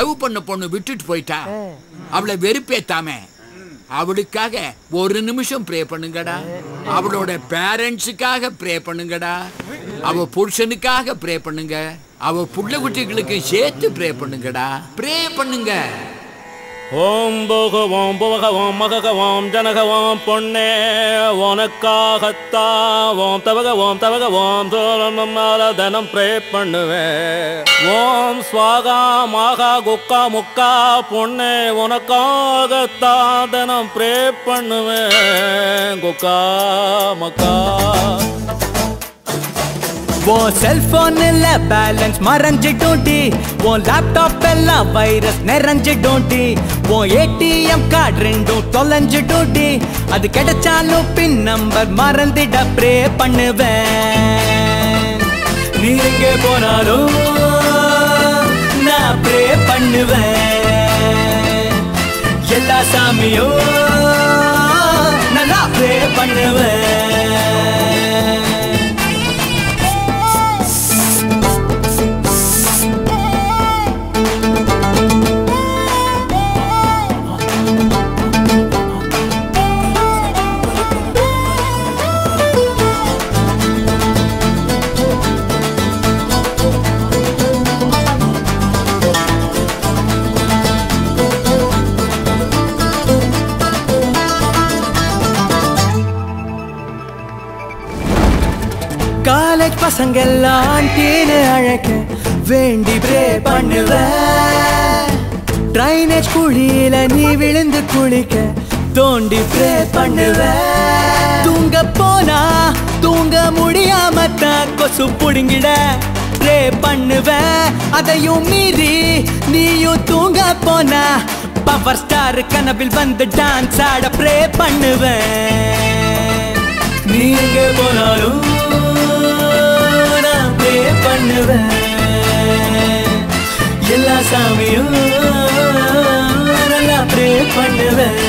Love பண்ண பொண்ணு விட்டுட்டு போயிட்டா, அவளை வெறுப்பேத்தாம அவளுக்காக ஒரு நிமிஷம் ப்ரே பண்ணுங்கடா. அவளோட பேரண்ட்ஸுக்காக ப்ரே பண்ணுங்கடா. அவ புருஷனுக்காக ப்ரே பண்ணுங்க. அவ புள்ள குட்டிகளுக்கு சேர்த்து ப்ரே பண்ணுங்கடா. ப்ரே பண்ணுங்க. ஓம் போகவோம் புவகவோம் மககவோம் ஜனகவோம் பொன்னே உனக்காகத்தாவோம் தவகவோம் தவகவோம் தோழனால தினம் ப்ரே பண்ணுவேன். ஓம் ஸ்வாகா மாகா குக்கா முக்கா பொன்னே உனக்காகத்தான் தினம் ப்ரே பண்ணுவேன். குக்கா மக்கா वो सेलफोन बैलेंस मरंजिटूटी वो लैपटॉप வைரஸ் நிறைஞ்சிடூட்டி वो ஏடிஎம் கார்டு ரெண்டும் தொலைஞ்சிடூட்டி அது கிடைச்சாலும் பின் நம்பர் மறந்திட ப்ரே பண்ணுவேன். நீ எங்கே போனாலும் நான் ப்ரே பண்ணுவேன். எல்லா சாமியும் நல்லா ப்ரே பண்ணுவேன். காலேஜ் பசங்கெல்லாம் டீனு அழைக்க வேண்டி ப்ரே பண்ணுவேன். ட்ரைனேஜ் குழியில நீ விழுந்து குளிக்க தோண்டி ப்ரே பண்ணுவேன். தூங்க போனா தூங்க முடியாம தான் கொசு புடுங்கிட ப்ரே பண்ணுவேன். அதையும் மீறி நீயும் தூங்க போனா பவர் ஸ்டார் கனவில் வந்து டான்ஸ் ஆட ப்ரே பண்ணுவேன். நீ எங்கே போனாலும் நான் ப்ரே பண்ணுவேன். எல்லா சாமியும் நல்லா ப்ரே பண்ணுவேன்.